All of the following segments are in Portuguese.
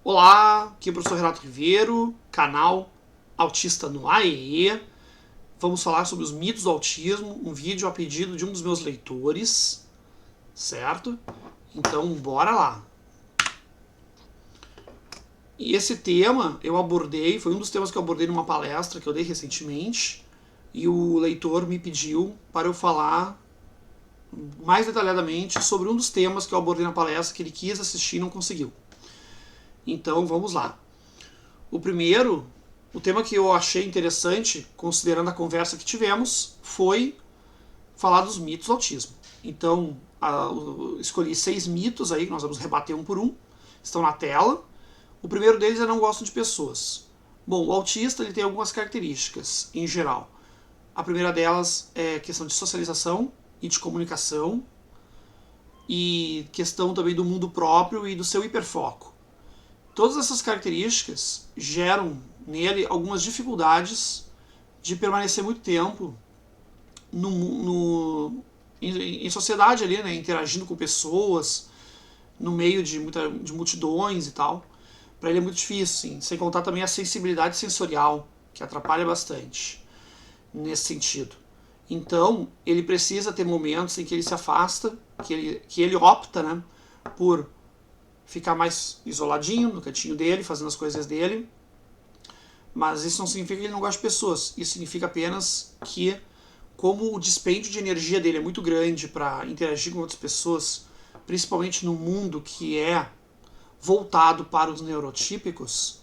Olá, aqui é o professor Renato Ribeiro, canal Autista no AEE. Vamos falar sobre os mitos do autismo, um vídeo a pedido de um dos meus leitores, certo? Então, bora lá. E esse tema eu abordei, foi um dos temas que eu abordei numa palestra que eu dei recentemente, e o leitor me pediu para eu falar mais detalhadamente sobre um dos temas que eu abordei na palestra, que ele quis assistir e não conseguiu. Então, vamos lá. O primeiro, o tema que eu achei interessante, considerando a conversa que tivemos, foi falar dos mitos do autismo. Então, escolhi 6 mitos aí, que nós vamos rebater um por um. Estão na tela. O primeiro deles é não gosto de pessoas. Bom, o autista ele tem algumas características, em geral. A primeira delas é questão de socialização e de comunicação, e questão também do mundo próprio e do seu hiperfoco. Todas essas características geram nele algumas dificuldades de permanecer muito tempo em sociedade ali, né, interagindo com pessoas, no meio de multidões e tal. Para ele é muito difícil, sim. Sem contar também a sensibilidade sensorial, que atrapalha bastante nesse sentido. Então, ele precisa ter momentos em que ele se afasta, que ele opta, né, por ficar mais isoladinho no cantinho dele, fazendo as coisas dele. Mas isso não significa que ele não gosta de pessoas. Isso significa apenas que, como o dispêndio de energia dele é muito grande para interagir com outras pessoas, principalmente no mundo que é voltado para os neurotípicos,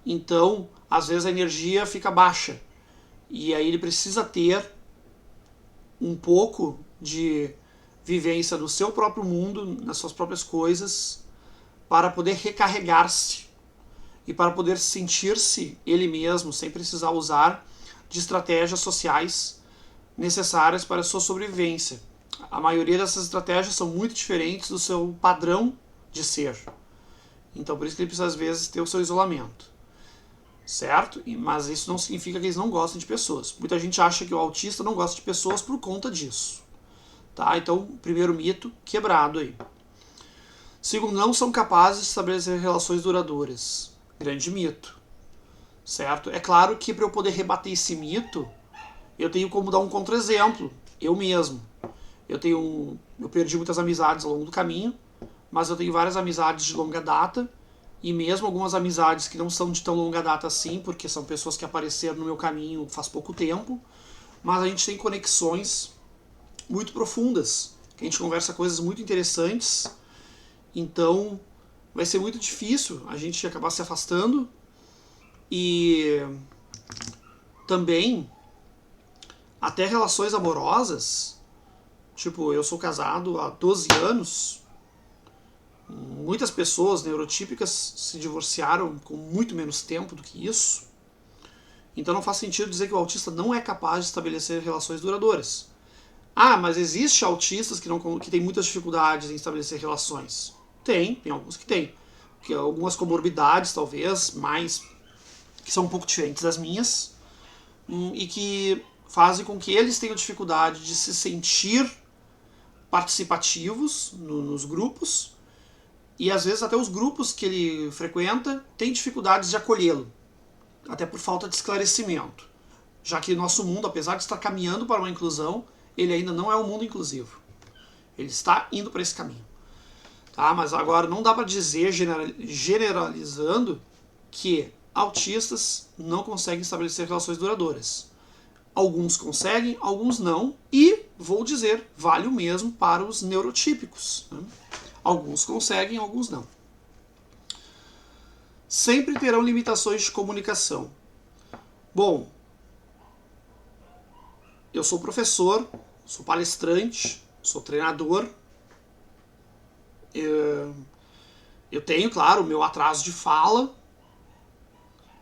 então, às vezes a energia fica baixa. E aí ele precisa ter um pouco de vivência do seu próprio mundo, nas suas próprias coisas, para poder recarregar-se e para poder sentir-se ele mesmo, sem precisar usar de estratégias sociais necessárias para a sua sobrevivência. A maioria dessas estratégias são muito diferentes do seu padrão de ser. Então, por isso que ele precisa, às vezes, ter o seu isolamento. Certo? Mas isso não significa que eles não gostem de pessoas. Muita gente acha que o autista não gosta de pessoas por conta disso. Tá? Então, primeiro mito quebrado aí. Segundo, não são capazes de estabelecer relações duradouras. Grande mito. Certo? É claro que para eu poder rebater esse mito, eu tenho como dar um contra-exemplo. Eu mesmo. Eu perdi muitas amizades ao longo do caminho, mas eu tenho várias amizades de longa data, e mesmo algumas amizades que não são de tão longa data assim, porque são pessoas que apareceram no meu caminho faz pouco tempo, mas a gente tem conexões muito profundas, que a gente conversa coisas muito interessantes. Então, vai ser muito difícil a gente acabar se afastando. E também, até relações amorosas, tipo, eu sou casado há 12 anos, muitas pessoas neurotípicas se divorciaram com muito menos tempo do que isso. Então não faz sentido dizer que o autista não é capaz de estabelecer relações duradouras. Ah, mas existe autistas que têm muitas dificuldades em estabelecer relações. Tem alguns que tem. Que algumas comorbidades, talvez, que são um pouco diferentes das minhas, e que fazem com que eles tenham dificuldade de se sentir participativos nos grupos, e às vezes até os grupos que ele frequenta têm dificuldades de acolhê-lo, até por falta de esclarecimento. Já que nosso mundo, apesar de estar caminhando para uma inclusão, ele ainda não é um mundo inclusivo. Ele está indo para esse caminho. Tá? Mas agora não dá para dizer, generalizando, que autistas não conseguem estabelecer relações duradouras. Alguns conseguem, alguns não, e, vou dizer, vale o mesmo para os neurotípicos. Né? Alguns conseguem, alguns não. Sempre terão limitações de comunicação. Bom, eu sou professor, sou palestrante, sou treinador. Eu tenho, claro, o meu atraso de fala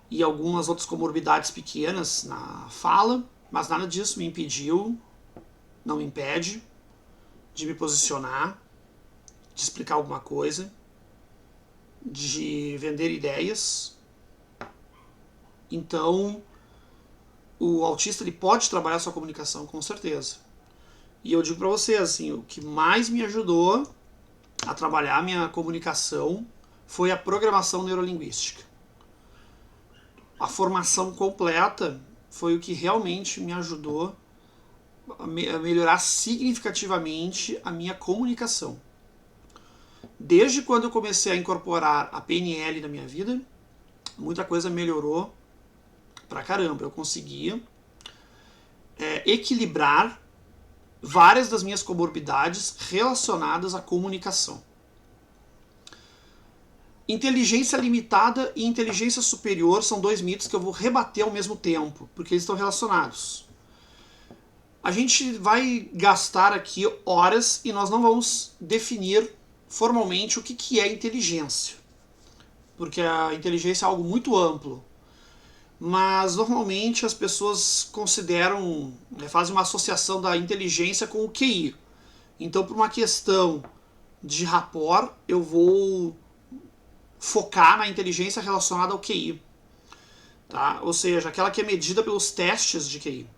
e algumas outras comorbidades pequenas na fala, mas nada disso me impediu, não me impede de me posicionar, de explicar alguma coisa, de vender ideias. Então, o autista ele pode trabalhar sua comunicação, com certeza. E eu digo para vocês, assim, o que mais me ajudou a trabalhar a minha comunicação foi a programação neurolinguística. A formação completa foi o que realmente me ajudou a melhorar significativamente a minha comunicação. Desde quando eu comecei a incorporar a PNL na minha vida, muita coisa melhorou pra caramba. Eu conseguia equilibrar várias das minhas comorbidades relacionadas à comunicação. Inteligência limitada e inteligência superior são dois mitos que eu vou rebater ao mesmo tempo, porque eles estão relacionados. A gente vai gastar aqui horas e nós não vamos definir formalmente o que é inteligência, porque a inteligência é algo muito amplo. Mas normalmente as pessoas consideram, fazem uma associação da inteligência com o QI. Então, por uma questão de rapport, eu vou focar na inteligência relacionada ao QI. Tá? Ou seja, aquela que é medida pelos testes de QI.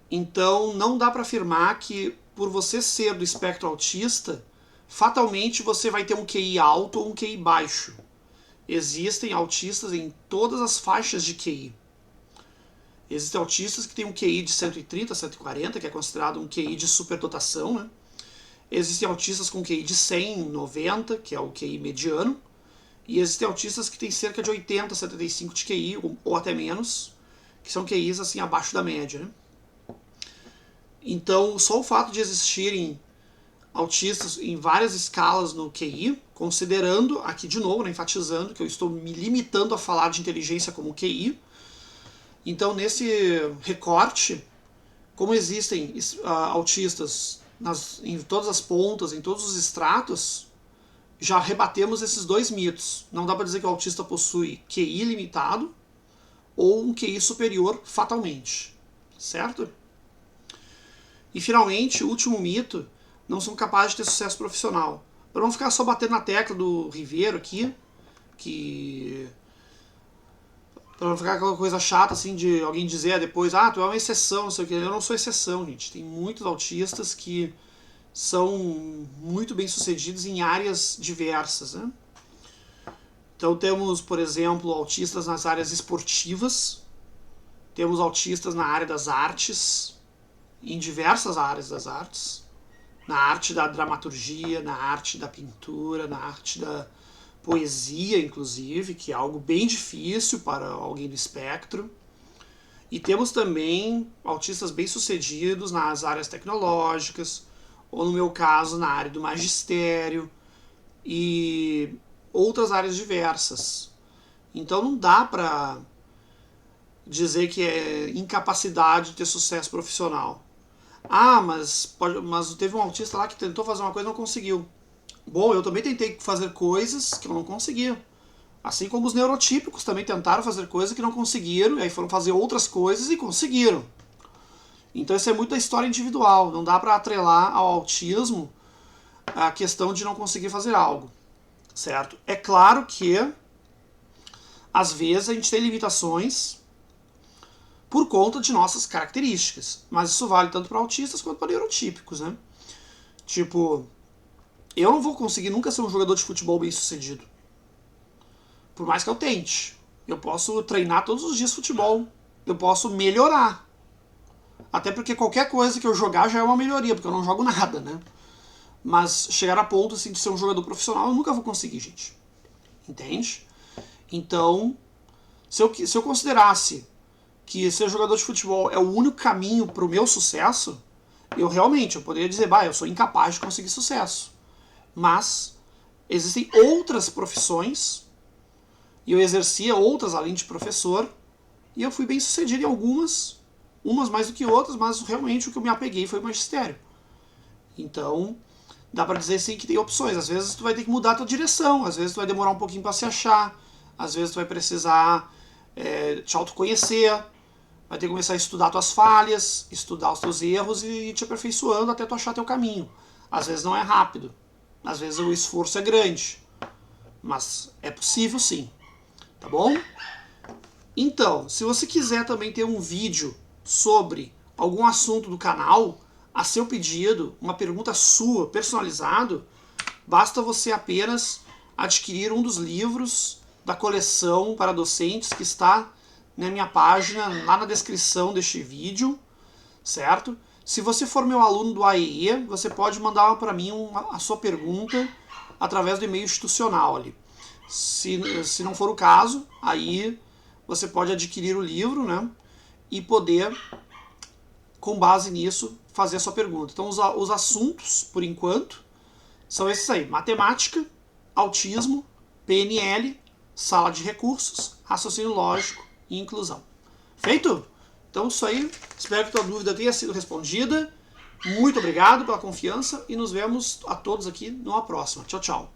Então, não dá para afirmar que por você ser do espectro autista, fatalmente você vai ter um QI alto ou um QI baixo. Existem autistas em todas as faixas de QI. Existem autistas que têm um QI de 130, 140, que é considerado um QI de superdotação, né? Existem autistas com QI de 100, 90, que é o QI mediano. E existem autistas que têm cerca de 80, 75 de QI, ou até menos, que são QIs assim abaixo da média, né? Então, só o fato de existirem autistas em várias escalas no QI, considerando, aqui de novo, enfatizando que eu estou me limitando a falar de inteligência como QI. Então, nesse recorte, como existem autistas em todas as pontas, em todos os estratos, já rebatemos esses dois mitos. Não dá para dizer que o autista possui QI limitado ou um QI superior fatalmente, certo? E, finalmente, o último mito: não são capazes de ter sucesso profissional. Para não ficar só batendo na tecla do Ribeiro aqui, para não ficar aquela coisa chata assim de alguém dizer depois, tu é uma exceção, não sei o que. Eu não sou exceção, gente. Tem muitos autistas que são muito bem sucedidos em áreas diversas, né? Então temos, por exemplo, autistas nas áreas esportivas, temos autistas na área das artes, em diversas áreas das artes, na arte da dramaturgia, na arte da pintura, na arte da poesia, inclusive, que é algo bem difícil para alguém do espectro. E temos também autistas bem-sucedidos nas áreas tecnológicas, ou no meu caso, na área do magistério, e outras áreas diversas. Então não dá para dizer que é incapacidade de ter sucesso profissional. Mas teve um autista lá que tentou fazer uma coisa e não conseguiu. Bom, eu também tentei fazer coisas que eu não consegui. Assim como os neurotípicos também tentaram fazer coisas que não conseguiram, e aí foram fazer outras coisas e conseguiram. Então isso é muito da história individual. Não dá para atrelar ao autismo a questão de não conseguir fazer algo. Certo? É claro que às vezes a gente tem limitações por conta de nossas características. Mas isso vale tanto para autistas quanto para neurotípicos, né? Tipo, eu não vou conseguir nunca ser um jogador de futebol bem sucedido. Por mais que eu tente. Eu posso treinar todos os dias futebol. Eu posso melhorar. Até porque qualquer coisa que eu jogar já é uma melhoria, porque eu não jogo nada, né? Mas chegar a ponto assim, de ser um jogador profissional eu nunca vou conseguir, gente. Entende? Então, se eu considerasse que ser jogador de futebol é o único caminho para o meu sucesso, eu poderia dizer, eu sou incapaz de conseguir sucesso. Mas existem outras profissões, e eu exercia outras além de professor, e eu fui bem sucedido em algumas, umas mais do que outras, mas realmente o que eu me apeguei foi o magistério. Então, dá para dizer sim que tem opções. Às vezes tu vai ter que mudar a tua direção, às vezes tu vai demorar um pouquinho para se achar, às vezes tu vai precisar te autoconhecer, vai ter que começar a estudar tuas falhas, estudar os teus erros e ir te aperfeiçoando até tu achar teu caminho. Às vezes não é rápido, às vezes o esforço é grande, mas é possível sim, tá bom? Então, se você quiser também ter um vídeo sobre algum assunto do canal, a seu pedido, uma pergunta sua, personalizado, basta você apenas adquirir um dos livros da coleção para docentes que está na minha página, lá na descrição deste vídeo, certo? Se você for meu aluno do AEE, você pode mandar para mim a sua pergunta através do e-mail institucional ali. Se não for o caso, aí você pode adquirir o livro, né? E poder, com base nisso, fazer a sua pergunta. Então, os assuntos, por enquanto, são esses aí: matemática, autismo, PNL, sala de recursos, raciocínio lógico e inclusão. Feito? Então, isso aí. Espero que tua dúvida tenha sido respondida. Muito obrigado pela confiança e nos vemos a todos aqui numa próxima. Tchau, tchau.